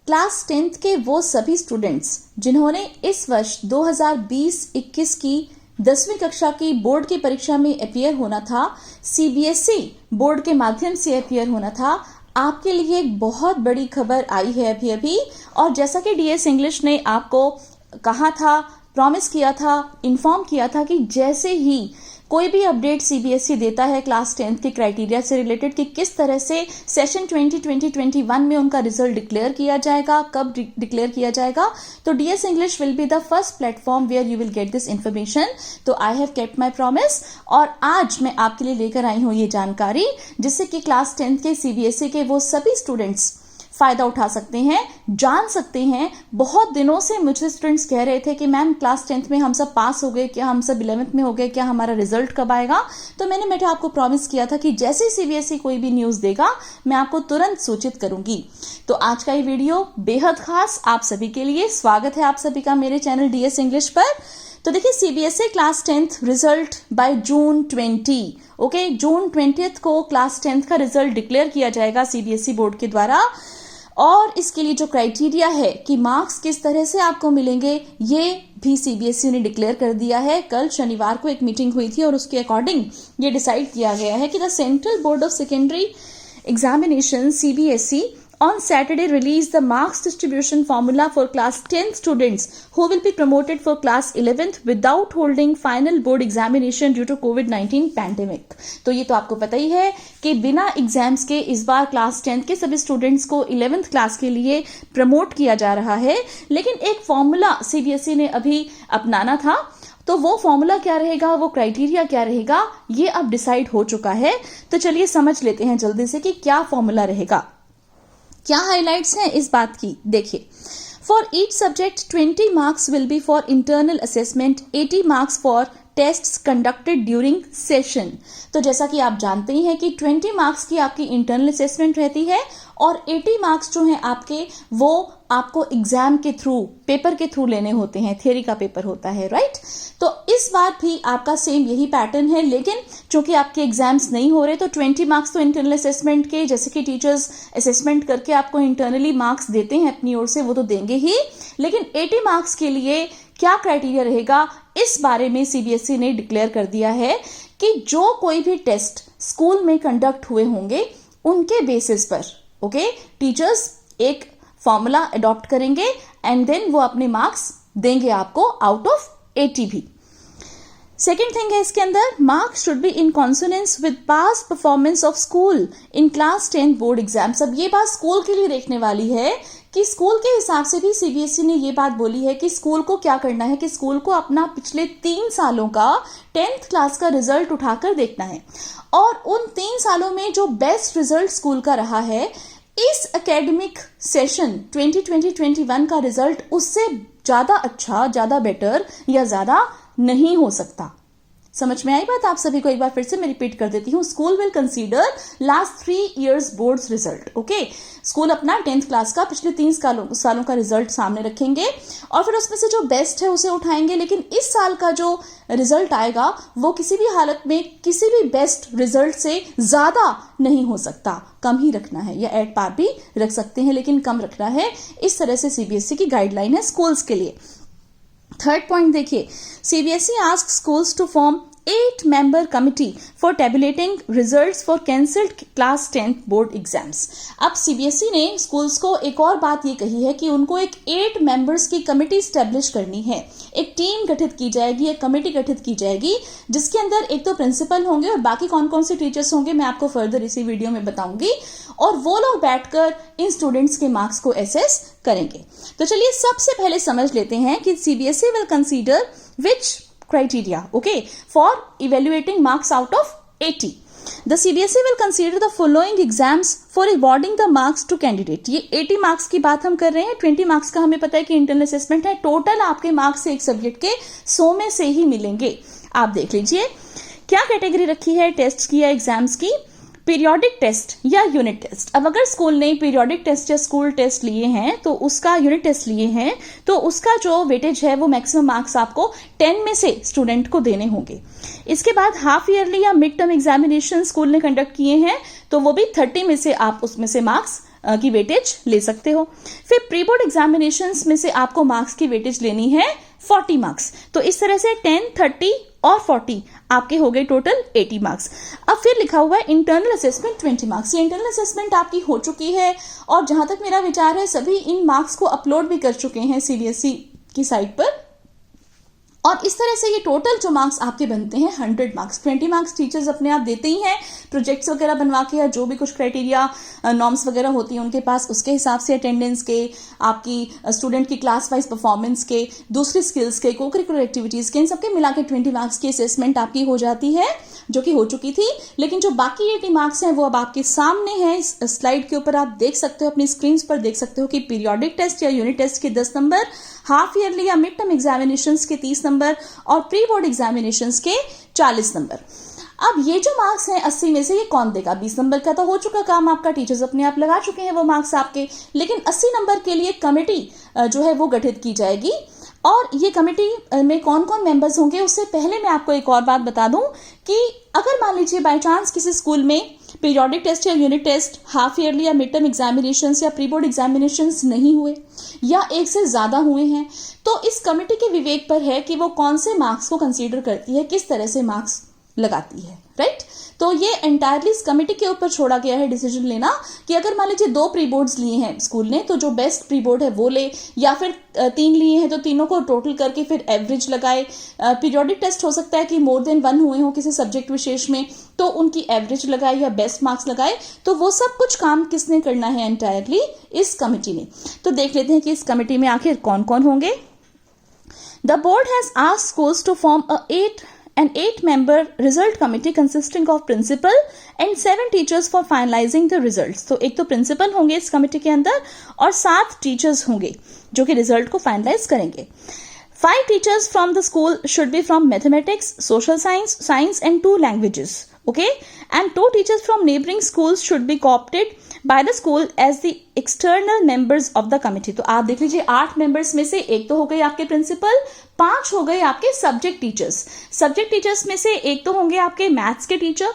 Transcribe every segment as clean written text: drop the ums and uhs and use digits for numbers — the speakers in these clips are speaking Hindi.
क्लास 10th के वो सभी स्टूडेंट्स जिन्होंने इस वर्ष 2020-21 की 10वीं कक्षा की बोर्ड की परीक्षा में अपीयर होना था, सीबीएसई बोर्ड के माध्यम से अपीयर होना था, आपके लिए एक बहुत बड़ी खबर आई है अभी। और जैसा कि डीएस इंग्लिश ने आपको कहा था, प्रॉमिस किया था, इन्फॉर्म किया था कि जैसे ही कोई भी अपडेट सीबीएसई देता है क्लास 10th के क्राइटेरिया से रिलेटेड कि किस तरह से सेशन 2020-21 में उनका रिजल्ट डिक्लेयर किया जाएगा, कब डिक्लेयर किया जाएगा, तो DS English will be the first platform where you will get this information. तो I have kept my promise और आज मैं आपके लिए लेकर आई हूं ये जानकारी, जिससे कि क्लास 10th के सीबीएसई के वो सभी स्टूडेंट्स फायदा उठा सकते हैं, जान सकते हैं। बहुत दिनों से मुझे स्टूडेंट्स कह रहे थे कि मैम क्लास 10th में हम सब पास हो गए क्या, हम सब 11th में हो गए क्या, हमारा रिजल्ट कब आएगा। तो मैंने आपको प्रॉमिस किया था कि जैसे सीबीएसई कोई भी न्यूज देगा मैं आपको तुरंत सूचित करूंगी। तो आज का ये वीडियो बेहद खास आप सभी के लिए। स्वागत है आप सभी का मेरे चैनल डीएस इंग्लिश पर। तो देखिए, CBSE class 10th result by June 20, okay, June 20 को क्लास 10th का रिजल्ट डिक्लेयर किया जाएगा सीबीएसई बोर्ड के द्वारा। और इसके लिए जो क्राइटेरिया है कि मार्क्स किस तरह से आपको मिलेंगे, ये भी सीबीएसई ने डिक्लेयर कर दिया है। कल शनिवार को एक मीटिंग हुई थी और उसके अकॉर्डिंग ये डिसाइड किया गया है कि the central board of secondary examination CBSE on Saturday released the marks distribution formula for class 10th students who will be promoted for class 11th without holding final board examination due to COVID-19 pandemic। तो ये तो आपको पता ही है कि बिना एग्जाम्स के इस बार क्लास 10th के सभी स्टूडेंट्स को 11th क्लास के लिए प्रमोट किया जा रहा है। लेकिन एक फॉर्मूला सीबीएसई ने अभी अपनाना था, तो वो फॉर्मूला क्या रहेगा, वो क्राइटेरिया क्या रहेगा, ये अब डिसाइड हो चुका है। तो चलिए समझ लेते हैं जल्दी से कि क्या फॉर्मूला रहेगा, क्या हाइलाइट्स हैं इस बात की। देखिए, for each subject 20 marks will be for internal assessment, 80 marks for tests conducted during session. तो जैसा कि आप जानते ही हैं कि 20 मार्क्स की आपकी इंटरनल असेसमेंट रहती है और 80 मार्क्स जो हैं आपके, वो आपको एग्जाम के थ्रू, पेपर के थ्रू लेने होते हैं, थ्योरी का पेपर होता है, राइट। तो इस बार भी आपका सेम यही पैटर्न है, लेकिन चूंकि आपके एग्जाम्स नहीं हो रहे तो 20 मार्क्स तो इंटरनल असेसमेंट के, जैसे कि टीचर्स असेसमेंट करके आपको इंटरनली मार्क्स देते हैं अपनी ओर से, वो तो देंगे ही, लेकिन 80 मार्क्स के लिए क्या क्राइटेरिया रहेगा, इस बारे में सीबीएसई ने डिक्लेयर कर दिया है कि जो कोई भी टेस्ट स्कूल में कंडक्ट हुए होंगे उनके बेसिस पर, ओके, टीचर्स एक फॉर्मूला अडॉप्ट करेंगे एंड देन वो अपने मार्क्स देंगे आपको आउट ऑफ 80 भी। सेकेंड थिंग है इसके अंदर, marks should be in consonance with past performance of school in class 10 board exams. अब ये बात स्कूल के लिए देखने वाली है कि स्कूल के हिसाब से भी सीबीएसई ने ये बात बोली है कि स्कूल को क्या करना है कि स्कूल को अपना पिछले 3 सालों का 10th क्लास का रिजल्ट उठाकर देखना है और उन 3 सालों में जो बेस्ट रिजल्ट स्कूल का रहा है, इस एकेडमिक सेशन 2020-21 का रिजल्ट उससे ज्यादा अच्छा, ज्यादा बेटर या ज्यादा नहीं हो सकता। समझ में आई बात आप सभी को? एक बार फिर से मैं रिपीट कर देती हूँ। School will consider last 3 years boards result, okay. School अपना 10th क्लास का पिछले 3 सालों का रिजल्ट सामने रखेंगे और फिर उसमें से जो बेस्ट है उसे उठाएंगे, लेकिन इस साल का जो रिजल्ट आएगा वो किसी भी हालत में किसी भी बेस्ट रिजल्ट से ज्यादा नहीं हो सकता, कम ही रखना है, या एट पार भी रख सकते हैं लेकिन कम रखना है। इस तरह से सीबीएसई की गाइडलाइन है स्कूल्स के लिए। थर्ड पॉइंट देखिए, CBSE ask schools to form 8-member committee for tabulating results for cancelled class 10th board exams। अब सीबीएसई ने स्कूल्स को एक और बात ये कही है कि उनको एक 8 members की कमिटी स्टैब्लिश करनी है, एक टीम गठित की जाएगी, एक कमेटी गठित की जाएगी, जिसके अंदर एक तो प्रिंसिपल होंगे और बाकी कौन कौन से टीचर्स होंगे मैं आपको फर्दर इसी वीडियो में बताऊंगी, और वो लोग बैठकर इन स्टूडेंट्स के मार्क्स को एसेस करेंगे। तो चलिए सबसे पहले समझ लेते हैं कि CBSE will consider which criteria, okay, for evaluating marks out of 80. The CBSE will consider the following exams for awarding the marks to candidate। ये 80 मार्क्स की बात हम कर रहे हैं, 20 मार्क्स का हमें पता है कि इंटरनल असेसमेंट है, टोटल आपके मार्क्स एक सब्जेक्ट के 100 में से ही मिलेंगे। आप देख लीजिए क्या कैटेगरी रखी है टेस्ट की या एग्जाम्स की। पीरियोडिक टेस्ट या यूनिट टेस्ट। अब अगर स्कूल ने पीरियोडिक टेस्ट या स्कूल टेस्ट लिए हैं तो उसका यूनिट टेस्ट लिए हैं तो उसका जो वेटेज है वो मैक्सिमम मार्क्स आपको 10 में से स्टूडेंट को देने होंगे। इसके बाद हाफ ईयरली या मिड टर्म एग्जामिनेशन स्कूल ने कंडक्ट किए हैं तो वो भी 30 में से आप उसमें से मार्क्स की वेटेज ले सकते हो। फिर प्री बोर्ड एग्जामिनेशंस में से आपको मार्क्स की वेटेज लेनी है 40 मार्क्स। तो इस तरह से 10, 30 और 40 आपके हो गए टोटल 80 मार्क्स। अब फिर लिखा हुआ है इंटरनल असेसमेंट 20 मार्क्स। ये इंटरनल असेसमेंट आपकी हो चुकी है और जहां तक मेरा विचार है सभी इन मार्क्स को अपलोड भी कर चुके हैं सीबीएसई की साइट पर। और इस तरह से ये टोटल जो मार्क्स आपके बनते हैं 100 मार्क्स। 20 मार्क्स टीचर्स अपने आप देते ही हैं प्रोजेक्ट्स वगैरह बनवा के, या जो भी कुछ क्राइटेरिया नॉर्म्स वगैरह होती हैं उनके पास, उसके हिसाब से अटेंडेंस के, आपकी स्टूडेंट की क्लास वाइज परफॉर्मेंस के, दूसरी स्किल्स के, को करिकुलर एक्टिविटीज के, इन सबके मिला के 20 मार्क्स की असेसमेंट आपकी हो जाती है, जो कि हो चुकी थी। लेकिन जो बाकी 80 मार्क्स हैं वो अब आपके सामने हैं। इस स्लाइड के ऊपर आप देख सकते हो, अपनी स्क्रीन पर देख सकते हो कि पीरियोडिक टेस्ट या यूनिट टेस्ट के 10 नंबर, हाफ ईयरली या मिड टर्म एग्जामिनेशंस के 30 नंबर और प्री बोर्ड एग्जामिनेशंस के 40 नंबर। अब ये जो मार्क्स हैं 80 में से ये कौन देगा? 20 नंबर का तो हो चुका काम आपका, टीचर्स अपने आप लगा चुके हैं वो मार्क्स आपके। लेकिन 80 नंबर के लिए कमेटी जो है वो गठित की जाएगी। और ये कमेटी में कौन कौन मेंबर्स होंगे, उससे पहले मैं आपको एक और बात बता दूं कि अगर मान लीजिए बाय चांस किसी स्कूल में पीरियोडिक टेस्ट या यूनिट टेस्ट, हाफ ईयरली या मिड टर्म एग्जामिनेशंस या प्री बोर्ड एग्जामिनेशंस नहीं हुए या एक से ज्यादा हुए हैं, तो इस कमेटी के विवेक पर है कि वो कौन से मार्क्स को कंसीडर करती है, किस तरह से मार्क्स लगाती है, राइट। तो ये एंटायरली इस कमेटी के ऊपर छोड़ा गया है डिसीजन लेना कि अगर मान लीजिए 2 प्री बोर्ड्स लिए हैं स्कूल ने, तो जो बेस्ट प्री बोर्ड है वो ले, या फिर 3 लिए हैं तो तीनों को टोटल करके फिर एवरेज लगाए। पीरियोडिक टेस्ट हो सकता है कि मोर देन 1 हुए हो किसी सब्जेक्ट विशेष में, तो उनकी एवरेज लगाए या बेस्ट मार्क्स लगाए। तो वो सब कुछ काम किसने करना है? एंटायरली इस कमेटी ने। तो देख लेते हैं कि इस कमेटी में आखिर कौन कौन होंगे। The board has asked schools to form an 8-member result committee consisting of principal and 7 teachers for finalizing the results। तो एक तो प्रिंसिपल होंगे इस कमेटी के अंदर और 7 टीचर्स होंगे जो कि रिजल्ट को फाइनलाइज करेंगे। 5 teachers from the school should be from mathematics, social science and 2 languages, okay, and 2 teachers from neighboring schools should be co-opted by the school as the external members of the committee। तो आप देख लीजिए 8 मेंबर्स में से एक तो हो गए आपके प्रिंसिपल, 5 हो गए आपके सब्जेक्ट टीचर्स। सब्जेक्ट टीचर्स में से एक तो होंगे आपके मैथ्स के टीचर,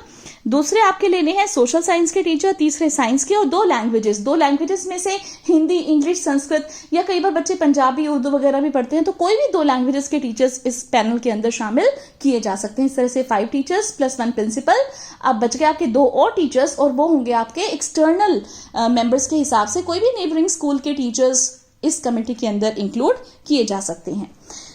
दूसरे आपके लेने हैं सोशल साइंस के टीचर, तीसरे साइंस के, और 2 लैंग्वेजेस में से हिंदी, इंग्लिश, संस्कृत, या कई बार बच्चे पंजाबी, उर्दू वगैरह भी पढ़ते हैं, तो कोई भी 2 लैंग्वेजेस के टीचर्स इस पैनल के अंदर शामिल किए जा सकते हैं। इस तरह से 5 टीचर्स प्लस 1 प्रिंसिपल। अब बच गए आपके 2 और टीचर्स, और वो होंगे आपके एक्सटर्नल मेंबर्स के हिसाब से। कोई भी नेबरिंग स्कूल के टीचर्स इस कमेटी के अंदर इंक्लूड किए जा सकते हैं।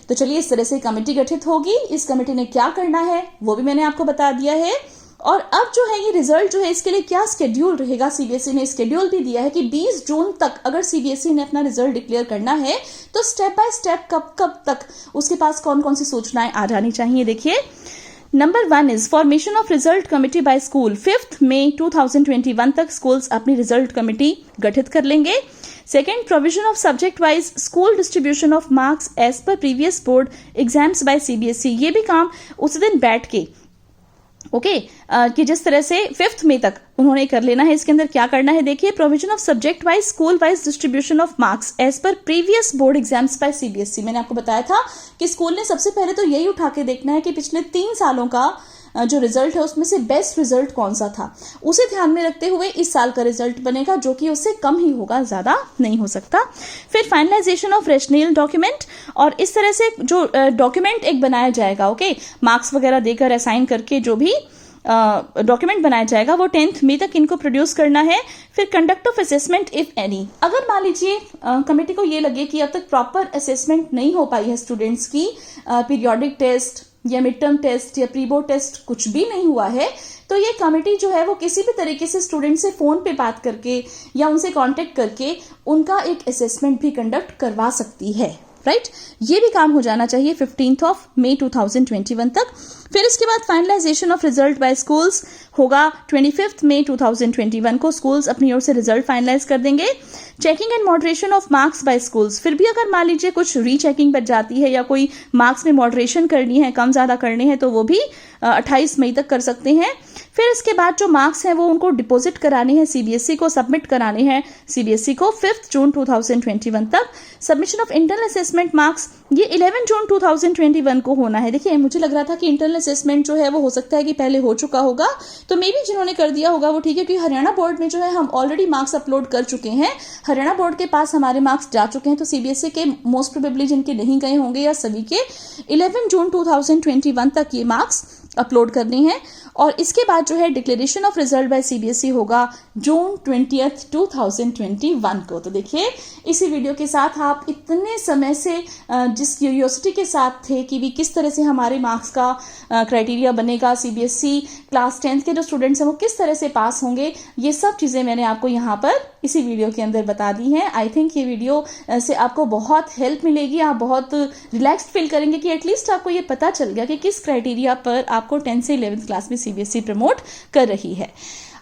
तो चलिए इस तरह से कमेटी गठित होगी। इस कमेटी ने क्या करना है वो भी मैंने आपको बता दिया है। और अब जो है ये रिजल्ट जो है इसके लिए क्या स्केड्यूल रहेगा, सीबीएसई ने स्केड्यूल भी दिया है कि 20 जून तक अगर सीबीएसई ने अपना रिजल्ट डिक्लेयर करना है तो स्टेप बाय स्टेप कब तक उसके पास कौन कौन सी सूचनाएं आ जानी चाहिए। देखिए, number 1 is formation of result committee by school. 5 मई 2021 तक स्कूल्स अपनी रिजल्ट कमेटी गठित कर लेंगे। Second, provision of subject wise school distribution of marks as per previous board exams by CBSE. ये भी काम उस दिन बैठ के कि जिस तरह से 5 मई तक उन्होंने कर लेना है। इसके अंदर क्या करना है, देखिए, provision of subject wise school wise distribution of marks as per previous board exams by CBSE. मैंने आपको बताया था कि स्कूल ने सबसे पहले तो यही उठा के देखना है कि पिछले 3 सालों का जो रिजल्ट है उसमें से बेस्ट रिजल्ट कौन सा था, उसे ध्यान में रखते हुए इस साल का रिजल्ट बनेगा, जो कि उससे कम ही होगा, ज्यादा नहीं हो सकता। फिर फाइनलाइजेशन ऑफ रेशनल डॉक्यूमेंट, और इस तरह से जो डॉक्यूमेंट एक बनाया जाएगा, मार्क्स वगैरह देकर असाइन करके जो भी डॉक्यूमेंट बनाया जाएगा वो 10 मई तक इनको प्रोड्यूस करना है। फिर conduct of assessment if any. अगर मान लीजिए कमेटी को ये लगे कि अब तक प्रॉपर असेसमेंट नहीं हो पाई है स्टूडेंट्स की, पीरियोडिक टेस्ट या मिड टर्म टेस्ट या प्री बोर्ड टेस्ट कुछ भी नहीं हुआ है, तो ये कमेटी जो है वो किसी भी तरीके से स्टूडेंट से फोन पे बात करके या उनसे कांटेक्ट करके उनका एक असेसमेंट भी कंडक्ट करवा सकती है, राइट। ये भी काम हो जाना चाहिए 15 मई 2021 तक। फिर इसके बाद finalisation of result by schools होगा 25 मई 2021 को। स्कूल्स अपनी ओर से रिजल्ट फाइनलाइज कर देंगे। Checking and moderation of marks bye schools. फिर भी अगर मान लीजिए कुछ रीचेकिंग बच जाती है या कोई मार्क्स में मॉडरेशन करनी है, कम ज्यादा करने हैं, तो वो भी 28 मई तक कर सकते हैं। फिर इसके बाद जो मार्क्स हैं वो उनको डिपॉजिट कराने हैं सीबीएसई को, सबमिट कराने हैं सीबीएसई को 5 जून 2021 तक। Submission of internal assessment marks ये 11 जून 2021 को होना है। देखिए, मुझे लग रहा था कि इंटरनल असेसमेंट जो है वो हो सकता है कि पहले हो चुका होगा, तो मे बी जिन्होंने कर दिया होगा वो ठीक है, क्योंकि हरियाणा बोर्ड में जो है हम ऑलरेडी मार्क्स अपलोड कर चुके हैं, हरियाणा बोर्ड के पास हमारे मार्क्स जा चुके हैं। तो सीबीएसई के मोस्ट प्रोबेबली जिनके नहीं गए होंगे या सभी के 11 जून 2021 तक ये मार्क्स अपलोड करने हैं। और इसके बाद जो है declaration of result by CBSE होगा जून 20, 2021 को। तो देखिए इसी वीडियो के साथ आप इतने समय से जिस क्यूरियोसिटी के साथ थे कि भी किस तरह से हमारे मार्क्स का क्राइटेरिया बनेगा, सीबीएसई क्लास 10th के जो स्टूडेंट्स हैं वो किस तरह से पास होंगे, ये सब चीजें मैंने आपको यहाँ पर इसी वीडियो के अंदर बता दी हैं। आई थिंक ये वीडियो से आपको बहुत हेल्प मिलेगी, आप बहुत रिलैक्स्ड फील करेंगे कि एटलीस्ट आपको ये पता चल गया कि किस क्राइटेरिया पर आपको 10th से 11th क्लास में सीबीएसई प्रमोट कर रही है।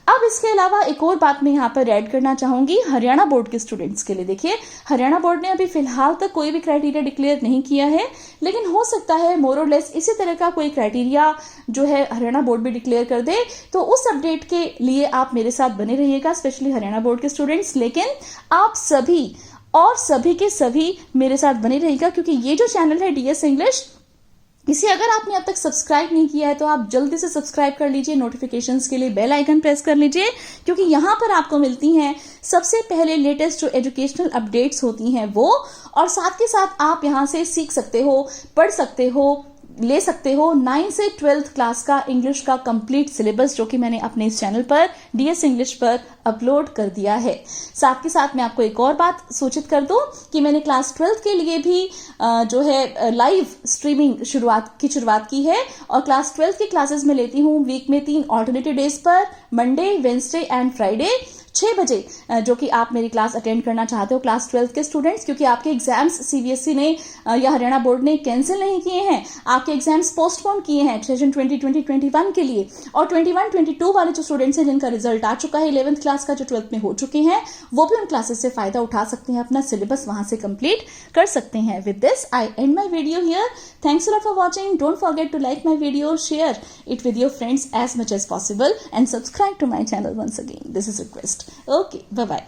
अब इसके अलावा एक और बात मैं यहाँ पर ऐड करना चाहूंगी हरियाणा बोर्ड के स्टूडेंट्स के लिए। देखिए हरियाणा बोर्ड ने अभी फिलहाल तक कोई भी क्राइटेरिया डिक्लेयर नहीं किया है, लेकिन हो सकता है मोर और लेस इसी तरह का कोई क्राइटेरिया जो है हरियाणा बोर्ड भी डिक्लेयर कर दे। तो उस अपडेट के लिए आप मेरे साथ बने रहिएगा, स्पेशली हरियाणा बोर्ड के स्टूडेंट्स। लेकिन आप सभी और सभी के सभी मेरे साथ बने रहिएगा, क्योंकि ये जो चैनल है डीएस इंग्लिश, इसे अगर आपने अब तक सब्सक्राइब नहीं किया है तो आप जल्दी से सब्सक्राइब कर लीजिए, नोटिफिकेशंस के लिए बेल आइकन प्रेस कर लीजिए, क्योंकि यहाँ पर आपको मिलती हैं सबसे पहले लेटेस्ट जो एजुकेशनल अपडेट्स होती हैं वो, और साथ के साथ आप यहाँ से सीख सकते हो, पढ़ सकते हो, ले सकते हो 9 से 12th क्लास का इंग्लिश का कंप्लीट सिलेबस, जो कि मैंने अपने इस चैनल पर डीएस इंग्लिश पर अपलोड कर दिया है। साथ के साथ मैं आपको एक और बात सूचित कर दूं कि मैंने क्लास 12th के लिए भी जो है लाइव स्ट्रीमिंग शुरुआत की है, और क्लास 12th की क्लासेस में लेती हूं वीक में 3 ऑल्टरनेटिव डेज पर, मंडे, वेंसडे एंड फ्राइडे 6 बजे, जो कि आप मेरी क्लास अटेंड करना चाहते हो क्लास 12th के स्टूडेंट्स, क्योंकि आपके एग्जाम्स सीबीएसई ने या हरियाणा बोर्ड ने कैंसिल नहीं किए हैं, आपके एग्जाम्स पोस्टपोन किए हैं सेशन 2020-21 के लिए। और 21-22 वाले जो स्टूडेंट्स हैं जिनका रिजल्ट आ चुका है 11th क्लास का, जो 12th में हो चुके हैं, वो भी उन क्लासेस से फायदा उठा सकते हैं, अपना सिलेबस वहां से कंप्लीट कर सकते हैं। With this I end my video here. Thanks a lot for watching. Don't forget to like my video, share it with your friends as much as possible, and subscribe to my channel once again. This is a request. Okay, bye bye.